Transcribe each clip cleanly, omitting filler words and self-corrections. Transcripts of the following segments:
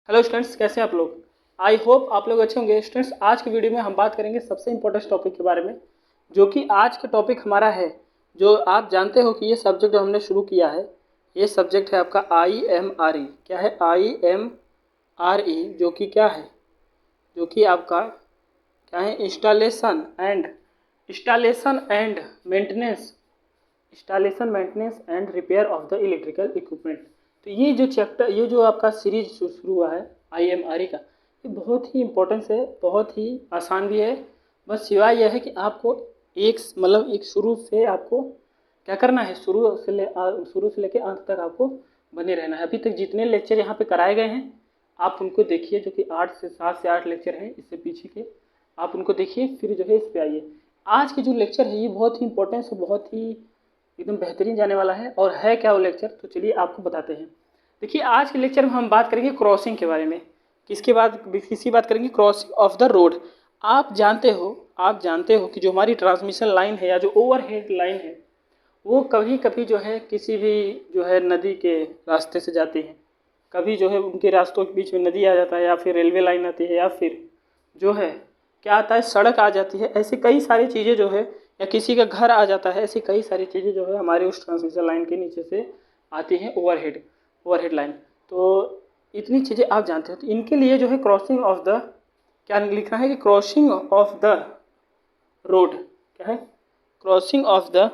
Hello students, कैसे हैं आप लोग। आई होप आप लोग अच्छे होंगे। स्टूडेंट्स, आज की वीडियो में हम बात करेंगे सबसे इंपॉर्टेंट टॉपिक के बारे में, जो कि आज का टॉपिक हमारा है। जो आप जानते हो कि ये सब्जेक्ट जो हमने शुरू किया है, ये सब्जेक्ट है आपका IMRE। क्या है IMRE? जो कि क्या है, जो कि आपका क्या है, installation maintenance and repair of the electrical equipment. तो ये जो चैप्टर, ये जो आपका सीरीज शुरू हुआ है IMRE का, ये बहुत ही इम्पोर्टेंस है, बहुत ही आसान भी है। बस सिवाय यह है कि आपको एक शुरू से आपको क्या करना है, शुरू से लेकर अंत तक आपको बने रहना है। अभी तक जितने लेक्चर यहाँ पे कराए गए हैं आप उनको देखिए, जो कि 7 से 8 लेक्चर हैं इससे पीछे के, आप उनको देखिए, फिर जो है इस पे आइए। आज के जो लेक्चर है ये बहुत ही इंपॉर्टेंस है, बहुत ही एकदम बेहतरीन जाने वाला है। और है क्या वो लेक्चर, तो चलिए आपको बताते हैं। देखिए, आज के लेक्चर में हम बात करेंगे क्रॉसिंग के बारे में। किसकी बात करेंगे? Crossing of the road. आप जानते हो कि जो हमारी ट्रांसमिशन लाइन है या जो ओवरहेड लाइन है, वो कभी कभी जो है किसी भी जो है नदी के रास्ते से जाती है। कभी जो है उनके रास्तों के बीच में नदी आ जाता है, या फिर रेलवे लाइन आती है, या फिर जो है क्या आता है, सड़क आ जाती है। ऐसी कई सारी चीज़ें जो है, या किसी का घर आ जाता है, ऐसी कई सारी चीज़ें जो है हमारे उस ट्रांसमिशन लाइन के नीचे से आती हैं, ओवरहेड लाइन। तो इतनी चीज़ें आप जानते हो, तो इनके लिए जो है क्रॉसिंग ऑफ द, क्या लिखना है कि क्रॉसिंग ऑफ द रोड। क्या है? क्रॉसिंग ऑफ द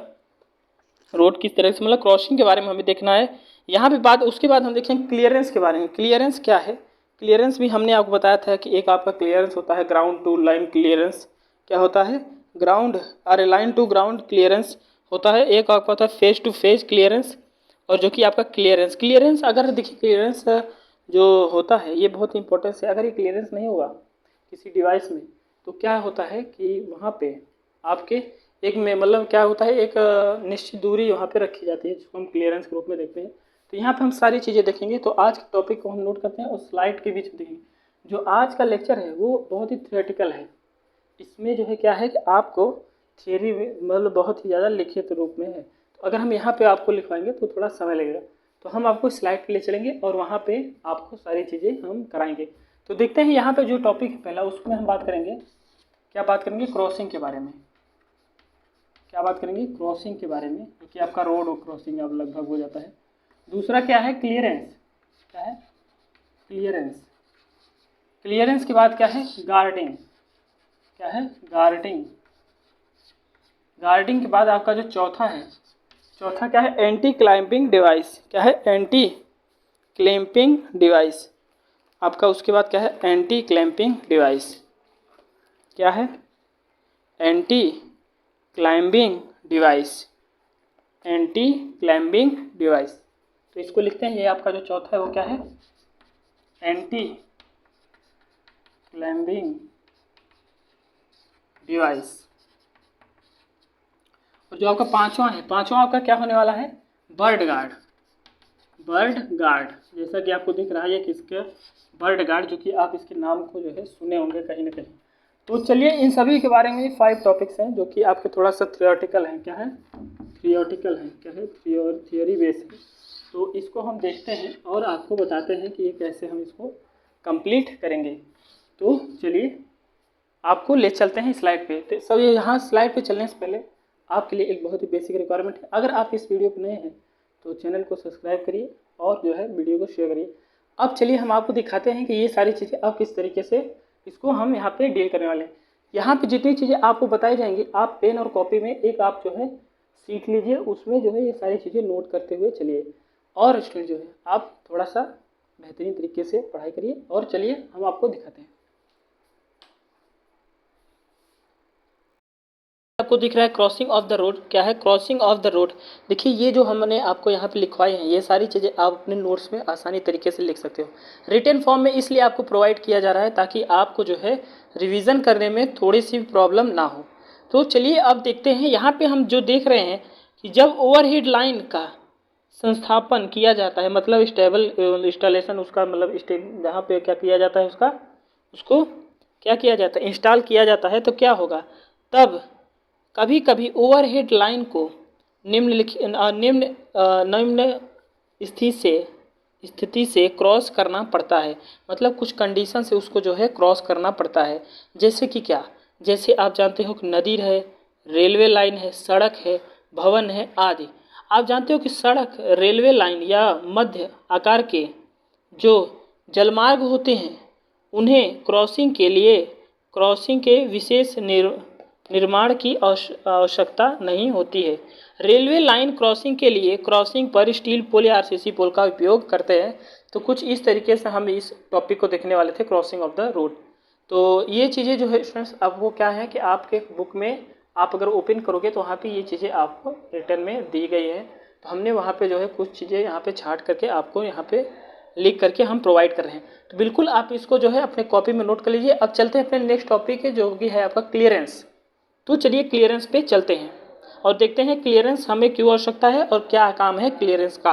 रोड किस तरह से, मतलब क्रॉसिंग के बारे में हमें देखना है यहाँ पे बात। उसके बाद हम देखेंगे क्लियरेंस के बारे में। क्लियरेंस क्या है? क्लियरेंस भी हमने आपको बताया था कि एक आपका क्लियरेंस होता है ग्राउंड टू लाइन क्लियरेंस। क्या होता है? ग्राउंड अरे लाइन टू ग्राउंड क्लियरेंस होता है। एक आपका होता है फेस टू फेस क्लियरेंस, और जो कि आपका क्लियरेंस अगर देखिए, क्लियरेंस जो होता है ये बहुत इंपॉर्टेंस है। अगर ये क्लियरेंस नहीं होगा किसी डिवाइस में, तो क्या होता है कि वहाँ पे आपके एक में मतलब क्या होता है, एक निश्चित दूरी वहाँ पे रखी जाती है, जिसको हम क्लियरेंस के रूप में देखते हैं। तो यहाँ पे हम सारी चीज़ें देखेंगे। तो आज के टॉपिक को हम नोट करते हैं और स्लाइड के बीच में देखेंगे। जो आज का लेक्चर है वो बहुत ही थियोरेटिकल है। इसमें जो है क्या है कि आपको थियरी मतलब बहुत ही ज़्यादा लिखित रूप में है। तो अगर हम यहाँ पे आपको लिखवाएंगे तो थोड़ा समय लगेगा। तो हम आपको स्लाइड पे ले चलेंगे और वहाँ पे आपको सारी चीज़ें हम कराएंगे। तो देखते हैं यहाँ पे जो टॉपिक है पहला, उसमें हम बात करेंगे, क्या बात करेंगे, क्रॉसिंग के बारे में। क्या बात करेंगे? क्रॉसिंग के बारे में, क्योंकि आपका रोड क्रॉसिंग अब लगभग हो जाता है। दूसरा क्या है? क्लियरेंस। क्या है? क्लियरेंस। क्लियरेंस के बाद क्या है? गार्डिंग। क्या है? गार्डिंग। गार्डिंग के बाद आपका जो चौथा क्या है? Anti clamping device. क्या है? एंटी क्लैंपिंग डिवाइस आपका। उसके बाद क्या है? Anti clamping device. क्या है? Anti climbing device. Anti climbing device. तो इसको लिखते हैं, ये आपका जो चौथा है वो क्या है? Anti climbing device. और जो आपका पांचवा आपका क्या होने वाला है? Bird guard. बर्ड गार्ड, जैसा कि आपको दिख रहा है ये किसका? बर्ड गार्ड, जो कि आप इसके नाम को जो है सुने होंगे कहीं ना कहीं। तो चलिए, इन सभी के बारे में 5 टॉपिक्स हैं जो कि आपके थोड़ा सा थियोरेटिकल हैं। क्या है? थियोरेटिकल है। क्या है? थियोरी बेस है। तो इसको हम देखते हैं और आपको बताते हैं कि ये कैसे हम इसको कंप्लीट करेंगे। तो चलिए आपको ले चलते हैं स्लाइड पे। तो सब यहाँ स्लाइड पे चलने से पहले आपके लिए एक बहुत ही बेसिक रिक्वायरमेंट है। अगर आप इस वीडियो पर नए हैं तो चैनल को सब्सक्राइब करिए और जो है वीडियो को शेयर करिए। अब चलिए हम आपको दिखाते हैं कि ये सारी चीज़ें अब किस तरीके से इसको हम यहाँ पे डील करने वाले हैं। यहाँ पे जितनी चीज़ें आपको बताई जाएंगी, आप पेन और कॉपी में एक आप जो है सीख लीजिए, उसमें जो है ये सारी चीज़ें नोट करते हुए चलिए। और स्टूडेंट जो है आप थोड़ा सा बेहतरीन तरीके से पढ़ाई करिए। और चलिए हम आपको दिखाते हैं। आपको दिख रहा है क्रॉसिंग ऑफ द रोड। क्या है? Crossing of the road. देखिए, ये जो हमने आपको यहाँ पे लिखवाए हैं, ये सारी चीज़ें आप अपने नोट्स में आसानी तरीके से लिख सकते हो। रिटन फॉर्म में इसलिए आपको प्रोवाइड किया जा रहा है ताकि आपको जो है रिवीजन करने में थोड़ी सी प्रॉब्लम ना हो। तो चलिए अब देखते हैं। यहाँ पे हम जो देख रहे हैं कि जब ओवरहेड लाइन का संस्थापन किया जाता है, मतलब इंस्टॉलेशन उसका, मतलब जहाँ पे क्या किया जाता है उसको क्या किया जाता है? इंस्टॉल किया जाता है। तो क्या होगा तब? कभी कभी ओवरहेड लाइन को निम्न स्थिति से स्थिति से क्रॉस करना पड़ता है, मतलब कुछ कंडीशन से उसको जो है क्रॉस करना पड़ता है। जैसे कि क्या, जैसे आप जानते हो कि नदी है, रेलवे लाइन है, सड़क है, भवन है आदि। आप जानते हो कि सड़क, रेलवे लाइन या मध्य आकार के जो जलमार्ग होते हैं उन्हें क्रॉसिंग के विशेष निर्माण की आवश्यकता नहीं होती है। रेलवे लाइन क्रॉसिंग के लिए क्रॉसिंग पर स्टील पोल या आरसीसी पोल का उपयोग करते हैं। तो कुछ इस तरीके से हम इस टॉपिक को देखने वाले थे, क्रॉसिंग ऑफ द रोड। तो ये चीज़ें जो है स्टूडेंट्स, अब वो क्या है कि आपके बुक में आप अगर ओपन करोगे तो वहाँ पे ये चीज़ें आपको रिटर्न में दी गई है। तो हमने वहाँ पे जो है कुछ चीज़ें यहाँ पे छांट करके आपको यहाँ पे लिख करके हम प्रोवाइड कर रहे हैं। तो बिल्कुल आप इसको जो है अपने कॉपी में नोट कर लीजिए। अब चलते हैं अपने नेक्स्ट टॉपिक है जो कि है आपका क्लियरेंस। तो चलिए क्लियरेंस पे चलते हैं और देखते हैं क्लियरेंस हमें क्यों आवश्यकता है और क्या काम है क्लियरेंस का।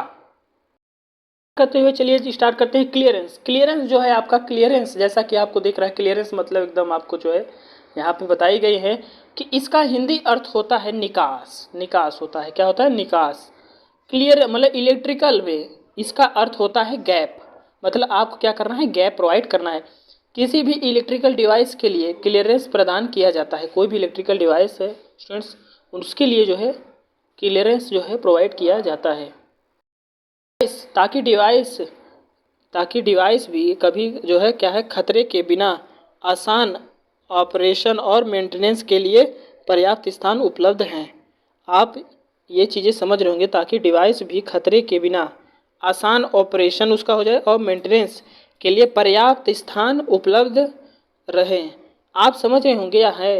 करते हुए चलिए स्टार्ट करते हैं। क्लियरेंस, क्लियरेंस जो है आपका, क्लियरेंस जैसा कि आपको दिख रहा है, क्लियरेंस मतलब एकदम आपको जो है यहाँ पे बताई गई है कि इसका हिंदी अर्थ होता है निकास। निकास होता है, क्या होता है? निकास। क्लियर मतलब इलेक्ट्रिकल वे, इसका अर्थ होता है गैप, मतलब आपको क्या करना है? गैप प्रोवाइड करना है। किसी भी इलेक्ट्रिकल डिवाइस के लिए क्लियरेंस प्रदान किया जाता है। कोई भी इलेक्ट्रिकल डिवाइस है स्टूडेंट्स, उसके लिए जो है क्लियरेंस जो है प्रोवाइड किया जाता है, ताकि डिवाइस भी कभी जो है क्या है, खतरे के बिना आसान ऑपरेशन और मेंटेनेंस के लिए पर्याप्त स्थान उपलब्ध हैं। आप ये चीज़ें समझ रहे होंगे, ताकि डिवाइस भी खतरे के बिना आसान ऑपरेशन उसका हो जाए और मेंटेनेंस के लिए पर्याप्त स्थान उपलब्ध रहे। आप समझ रहे होंगे या है?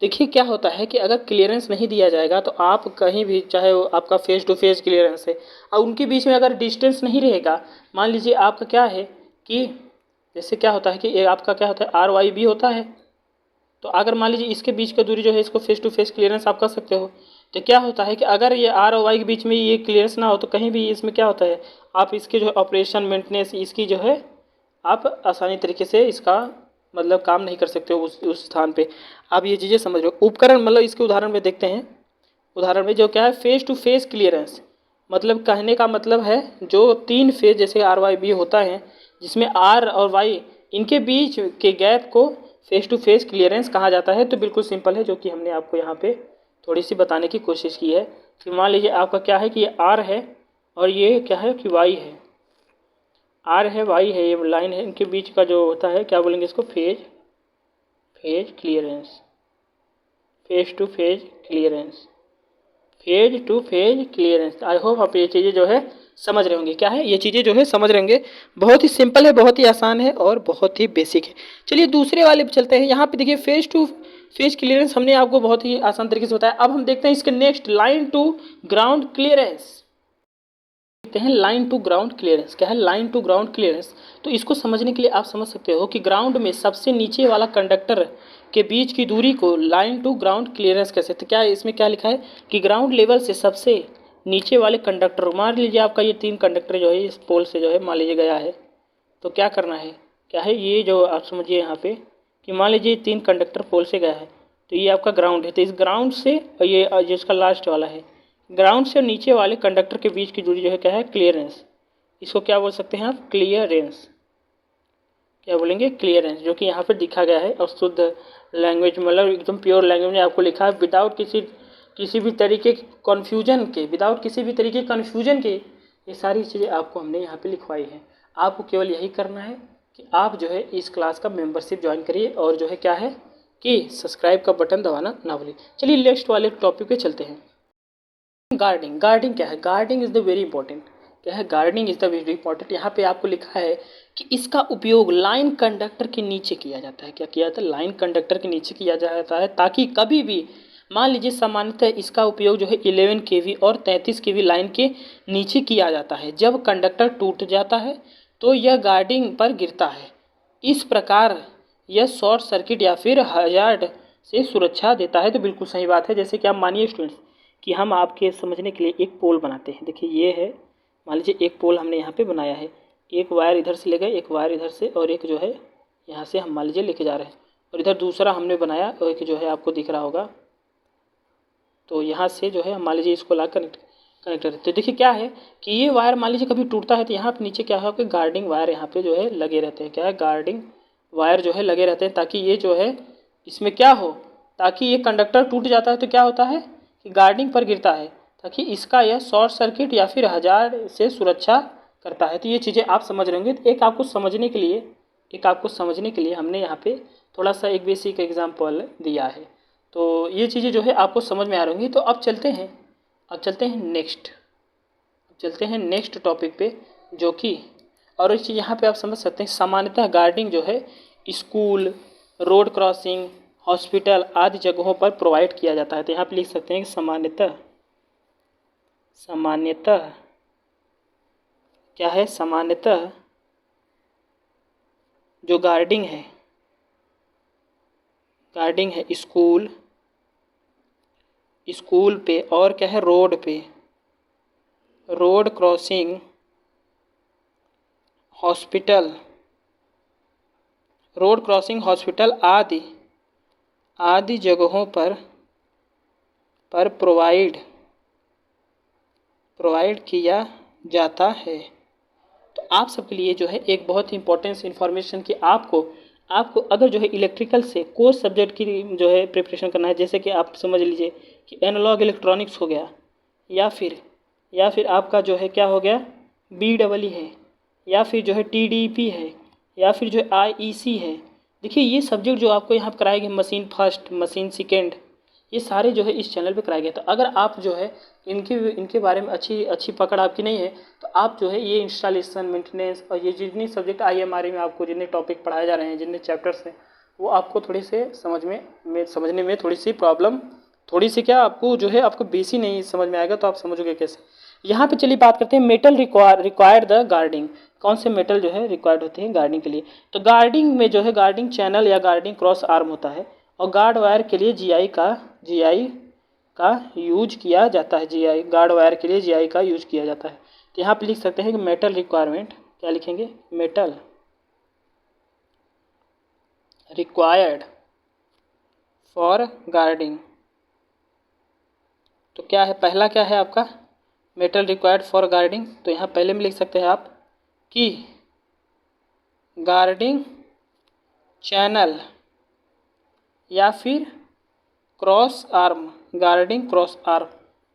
देखिए क्या होता है कि अगर क्लियरेंस नहीं दिया जाएगा तो आप कहीं भी, चाहे वो आपका फेस टू फेस क्लियरेंस है और उनके बीच में अगर डिस्टेंस नहीं रहेगा, मान लीजिए आपका क्या है कि जैसे क्या होता है कि आपका क्या होता है, RYB होता है। तो अगर मान लीजिए इसके बीच का दूरी जो है, इसको फेस टू फेस क्लियरेंस आप कर सकते हो। तो क्या होता है कि अगर ये R और Y के बीच में ये क्लियरेंस ना हो तो कहीं भी इसमें क्या होता है, आप इसके जो है ऑपरेशन मेंटेनेंस इसकी जो है आप आसानी तरीके से इसका मतलब काम नहीं कर सकते हो उस स्थान पे। आप ये चीज़ें समझ रहे हो। उपकरण मतलब इसके उदाहरण में देखते हैं। उदाहरण में जो क्या है, फेस टू फेस क्लियरेंस, मतलब कहने का मतलब है जो 3 फेज जैसे RYB होता है, जिसमें R और Y इनके बीच के गैप को फेस टू फेस क्लियरेंस कहा जाता है। तो बिल्कुल सिंपल है, जो कि हमने आपको यहाँ पे थोड़ी सी बताने की कोशिश की है कि मान लीजिए आपका क्या है कि ये R है और ये क्या है कि Y है। R है, Y है, ये लाइन है, इनके बीच का जो होता है क्या बोलेंगे इसको, phase clearance, phase two phase clearance, phase two phase clearance. I hope आप ये चीज़ें जो है समझ रहे होंगे। क्या है, ये चीज़ें जो है समझ रहे होंगे। बहुत ही सिंपल है, बहुत ही आसान है और बहुत ही बेसिक है। चलिए दूसरे वाले पे चलते हैं। यहाँ पे देखिए फेज टू फेज क्लियरेंस हमने आपको बहुत ही आसान तरीके से बताया। अब हम देखते हैं इसके next, line to ground clearance. देखते हैं लाइन टू ग्राउंड क्लियरेंस क्या है। लाइन टू ग्राउंड क्लियरेंस, तो इसको समझने के लिए आप समझ सकते हो कि ग्राउंड में सबसे नीचे वाला कंडक्टर के बीच की दूरी को लाइन टू ग्राउंड क्लियरेंस कहते हैं। तो क्या इसमें क्या लिखा है कि ग्राउंड लेवल से सबसे नीचे वाले कंडक्टर, मान लीजिए आपका ये 3 कंडक्टर जो है इस पोल से जो है मान लीजिए गया है, तो क्या करना है, क्या है ये जो आप समझिए यहाँ पे कि मान लीजिए 3 कंडक्टर पोल से गया है, तो ये आपका ग्राउंड है। तो इस ग्राउंड से ये जिसका लास्ट वाला है, ग्राउंड से नीचे वाले कंडक्टर के बीच की दूरी जो है क्या है, क्लियरेंस। इसको क्या बोल सकते हैं आप, क्लियरेंस। क्या बोलेंगे, क्लियरेंस, जो कि यहाँ पर दिखा गया है और शुद्ध लैंग्वेज मतलब एकदम प्योर लैंग्वेज में आपको लिखा है, विदाउट किसी भी तरीके के कन्फ्यूजन के, ये सारी चीज़ें आपको हमने यहाँ पे लिखवाई है। आपको केवल यही करना है कि आप जो है इस क्लास का मेंबरशिप ज्वाइन करिए और जो है क्या है कि सब्सक्राइब का बटन दबाना ना भूलिए। चलिए नेक्स्ट वाले टॉपिक पे चलते हैं। गार्डिंग क्या है, guarding is the very important. क्या है, guarding is the very important. यहाँ पे आपको लिखा है कि इसका उपयोग लाइन कंडक्टर के नीचे किया जाता है। क्या किया जाता है, लाइन कंडक्टर के नीचे किया जाता है, ताकि कभी भी मान लीजिए सामान्यतः इसका उपयोग जो है 11 kV और 33 kV लाइन के नीचे किया जाता है। जब कंडक्टर टूट जाता है तो यह गार्डिंग पर गिरता है। इस प्रकार यह शॉर्ट सर्किट या फिर हजार्ड से सुरक्षा देता है। तो बिल्कुल सही बात है। जैसे कि आप मानिए स्टूडेंट्स कि हम आपके समझने के लिए एक पोल बनाते हैं। देखिए ये है, मान लीजिए एक पोल हमने यहाँ पे बनाया है, एक वायर इधर से ले गए, एक वायर इधर से, और एक जो है यहाँ से हम मान लीजिए लेके जा रहे हैं, और इधर दूसरा हमने बनाया और एक जो है आपको दिख रहा होगा, तो यहाँ से जो है मान लीजिए इसको ला कनेक्ट कनेक्टेड है। तो देखिए क्या है कि ये वायर मान लीजिए कभी टूटता है तो यहाँ पे नीचे क्या है कि गार्डिंग वायर यहाँ पे जो है लगे रहते हैं। क्या है, गार्डिंग वायर जो है लगे रहते हैं, ताकि ये जो है इसमें क्या हो, ताकि ये कंडक्टर टूट जाता है तो क्या होता है कि गार्डिंग पर गिरता है, ताकि इसका यह शॉर्ट सर्किट या फिर हजार से सुरक्षा करता है। तो ये चीज़ें आप समझ रहे होंगे। तो एक आपको समझने के लिए हमने यहाँ पे थोड़ा सा एक बेसिक एग्जाम्पल दिया है। तो ये चीज़ें जो है आपको समझ में आ रही होंगी। तो अब चलते हैं नेक्स्ट टॉपिक पे, जो कि और इस चीज़ यहाँ पे आप समझ सकते हैं सामान्यतः गार्डिंग जो है स्कूल, रोड क्रॉसिंग, हॉस्पिटल आदि जगहों पर प्रोवाइड किया जाता है। तो यहाँ पे लिख सकते हैं कि सामान्यतः क्या है, सामान्यतः जो गार्डिंग है स्कूल पे और क्या है रोड पे, रोड क्रॉसिंग, हॉस्पिटल आदि जगहों पर प्रोवाइड किया जाता है। तो आप सबके लिए जो है एक बहुत ही इंपॉर्टेंट इन्फॉर्मेशन कि आपको अगर जो है इलेक्ट्रिकल से कोर्स सब्जेक्ट की जो है प्रिपरेशन करना है, जैसे कि आप समझ लीजिए कि एनालॉग इलेक्ट्रॉनिक्स हो गया, या फिर आपका जो है क्या हो गया BEE है, या फिर जो है TDP है, या फिर जो है IEC है। देखिए ये सब्जेक्ट जो आपको यहाँ पर कराए गए, मशीन फर्स्ट, मशीन सेकेंड, ये सारे जो है इस चैनल पे कराए गए। तो अगर आप जो है इनके बारे में अच्छी पकड़ आपकी नहीं है, तो आप जो है ये इंस्टॉलेशन, मेंटेनेंस और ये जितनी सब्जेक्ट IMRE में आपको जितने टॉपिक पढ़ाए जा रहे हैं, जितने चैप्टर्स हैं, वो आपको थोड़े से समझने में थोड़ी सी प्रॉब्लम, थोड़ी सी क्या आपको जो है आपको बेसी नहीं समझ में आएगा, तो आप समझोगे कैसे। यहाँ पे चलिए बात करते हैं मेटल रिक्वायर्ड द गार्डिंग। कौन से मेटल जो है रिक्वायर्ड होते हैं गार्डिंग के लिए। तो गार्डिंग में जो है गार्डिंग चैनल या गार्डिंग क्रॉस आर्म होता है, और गार्ड वायर के लिए GI का यूज किया जाता है। गार्ड वायर के लिए GI का यूज किया जाता है। तो यहाँ पे लिख सकते हैं कि मेटल रिक्वायरमेंट, क्या लिखेंगे, मेटल रिक्वायर्ड फॉर गार्डिंग। तो क्या है, पहला क्या है आपका मेटल रिक्वायर्ड फॉर गार्डिंग। तो यहाँ पहले में लिख सकते हैं आप कि गार्डिंग चैनल या फिर cross arm, guarding cross arm.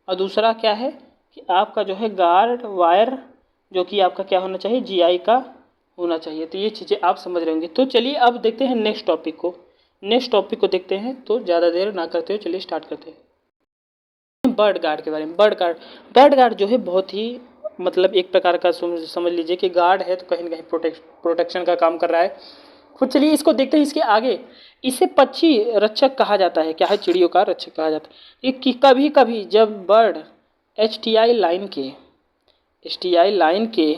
और दूसरा क्या है कि आपका जो है गार्ड वायर जो कि आपका क्या होना चाहिए, GI का होना चाहिए। तो ये चीज़ें आप समझ रहे होंगे। तो चलिए अब देखते हैं नेक्स्ट टॉपिक को देखते हैं। तो ज़्यादा देर ना करते हुए चलिए स्टार्ट करते हैं बर्ड गार्ड के बारे में। बर्ड गार्ड जो है बहुत ही मतलब एक प्रकार का समझ लीजिए कि गार्ड है, तो कहीं ना कहीं प्रोटेक्शन का काम कर रहा है। तो चलिए इसको देखते हैं। इसके आगे इसे पक्षी रक्षक कहा जाता है। क्या है, चिड़ियों का रक्षक कहा जाता है। ये कि कभी कभी जब बर्ड STI लाइन के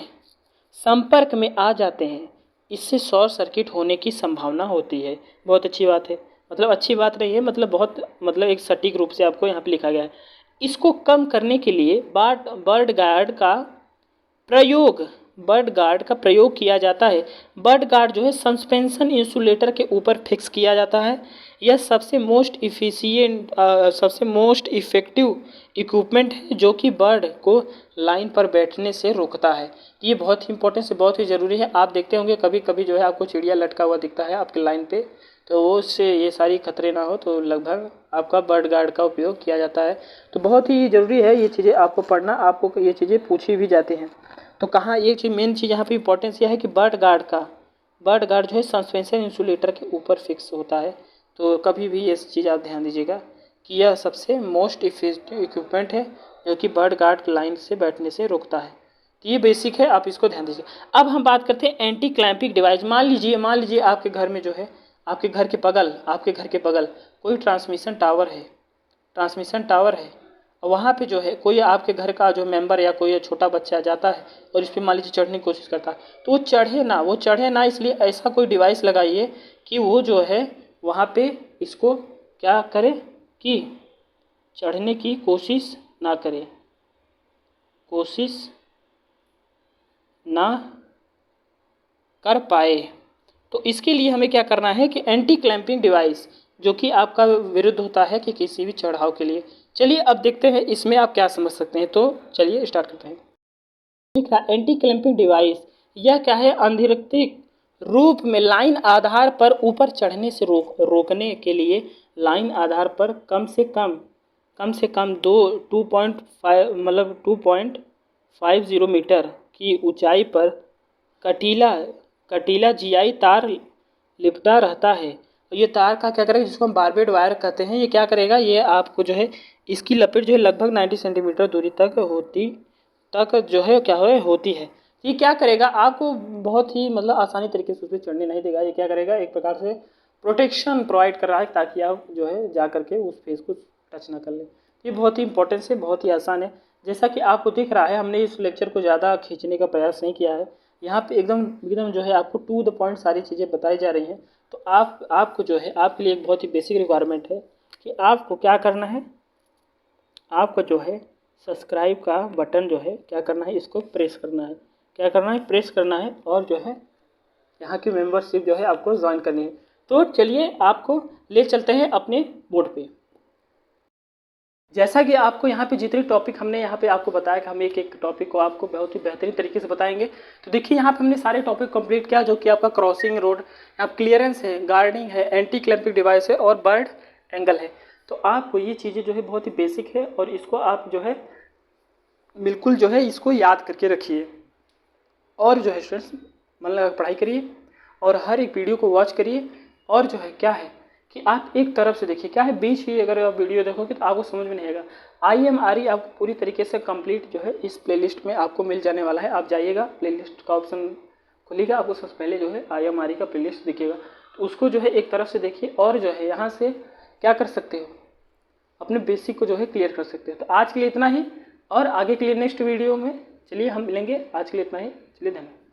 संपर्क में आ जाते हैं, इससे शॉर्ट सर्किट होने की संभावना होती है। बहुत अच्छी बात है, मतलब अच्छी बात नहीं है, मतलब बहुत मतलब एक सटीक रूप से आपको यहाँ पे लिखा गया है। इसको कम करने के लिए बर्ड गार्ड का प्रयोग किया जाता है। बर्ड गार्ड जो है सस्पेंशन इंसुलेटर के ऊपर फिक्स किया जाता है। यह सबसे मोस्ट इफेक्टिव इक्विपमेंट है जो कि बर्ड को लाइन पर बैठने से रोकता है। ये बहुत ही इंपॉर्टेंट है, बहुत ही ज़रूरी है। आप देखते होंगे कभी कभी जो है आपको चिड़िया लटका हुआ दिखता है आपके लाइन पे, तो वो उससे ये सारी खतरे ना हो, तो लगभग आपका बर्ड गार्ड का उपयोग किया जाता है। तो बहुत ही ज़रूरी है ये चीज़ें आपको पढ़ना, आपको ये चीज़ें पूछी भी जाती हैं। तो कहाँ ये चीज़ मेन चीज़ यहाँ पे इंपॉर्टेंस यह है कि बर्ड गार्ड जो है सस्पेंशन इंसुलेटर के ऊपर फिक्स होता है। तो कभी भी ये चीज़ आप ध्यान दीजिएगा कि यह सबसे मोस्ट इफेक्टिव इक्विपमेंट है जो कि बर्ड गार्ड लाइन से बैठने से रोकता है। तो ये बेसिक है, आप इसको ध्यान दीजिए। अब हम बात करते हैं एंटी क्लैंपिंग डिवाइस। मान लीजिए आपके घर में जो है आपके घर के बगल कोई ट्रांसमिशन टावर है, और वहाँ पे जो है कोई आपके घर का जो मेंबर या कोई छोटा बच्चा जाता है और इस पर मान लीजिए चढ़ने की कोशिश करता है, तो वो चढ़े ना, इसलिए ऐसा कोई डिवाइस लगाइए कि वो जो है वहाँ पे इसको क्या करे कि चढ़ने की कोशिश ना कर पाए। तो इसके लिए हमें क्या करना है कि एंटी क्लैंपिंग डिवाइस जो कि आपका विरुद्ध होता है कि किसी भी चढ़ाव के लिए, चलिए अब देखते हैं इसमें आप क्या समझ सकते हैं। तो चलिए स्टार्ट करते हैं। एंटी क्लैंपिंग डिवाइस यह क्या है, अनधिकृत रूप में लाइन आधार पर ऊपर चढ़ने से रोकने के लिए लाइन आधार पर कम से कम 2.5 मतलब 2.50 मीटर की ऊंचाई पर कटीला जीआई तार लिपटा रहता है। ये तार का क्या करेगा, जिसको हम बारबेड वायर कहते हैं, ये क्या करेगा, ये आपको जो है इसकी लपेट जो है लगभग 90 सेंटीमीटर दूरी तक जो है क्या होती है। ये क्या करेगा, आपको बहुत ही मतलब आसानी तरीके से उस पर चढ़ने नहीं देगा। ये क्या करेगा, एक प्रकार से प्रोटेक्शन प्रोवाइड कर रहा है ताकि आप जो है जा करके उस फेस को टच ना कर ले। ये बहुत ही इंपॉर्टेंस है, बहुत ही आसान है। जैसा कि आपको दिख रहा है, हमने इस लेक्चर को ज़्यादा खींचने का प्रयास नहीं किया है। यहाँ पे एकदम एकदम जो है आपको टू द पॉइंट सारी चीज़ें बताई जा रही हैं। तो आपको जो है आपके लिए एक बहुत ही बेसिक रिक्वायरमेंट है कि आपको क्या करना है, आपको जो है सब्सक्राइब का बटन जो है क्या करना है, इसको प्रेस करना है। क्या करना है, प्रेस करना है, और जो है यहाँ की मेंबरशिप जो है आपको ज्वाइन करनी है। तो चलिए आपको ले चलते हैं अपने बोर्ड पे। जैसा कि आपको यहाँ पे जितने टॉपिक हमने यहाँ पे आपको बताया कि हम एक एक टॉपिक को आपको बहुत ही बेहतरीन तरीके से बताएंगे। तो देखिए यहाँ पे हमने सारे टॉपिक कंप्लीट किया, जो कि आपका क्रॉसिंग रोड, आप क्लियरेंस है, गार्डिंग है, एंटी क्लैंपिंग डिवाइस है और बर्ड एंगल है। तो आपको ये चीज़ें जो है बहुत ही बेसिक है, और इसको आप जो है बिल्कुल जो है इसको याद करके रखिए, और जो है स्टूडेंट्स मन लगा पढ़ाई करिए और हर एक वीडियो को वॉच करिए। और जो है क्या है कि आप एक तरफ से देखिए, क्या है बीच ही अगर आप वीडियो देखोगे तो आपको समझ में नहीं आएगा। IMRE आपको पूरी तरीके से कंप्लीट जो है इस प्लेलिस्ट में आपको मिल जाने वाला है। आप जाइएगा, प्लेलिस्ट का ऑप्शन खुलेगा, आपको सबसे पहले जो है IMRE का प्लेलिस्ट दिखेगा, तो उसको जो है एक तरफ से देखिए, और जो है यहाँ से क्या कर सकते हो, अपने बेसिक को जो है क्लियर कर सकते हो। तो आज के लिए इतना ही, और आगे के लिए नेक्स्ट वीडियो में चलिए हम मिलेंगे। आज के लिए इतना ही, चलिए धन्यवाद।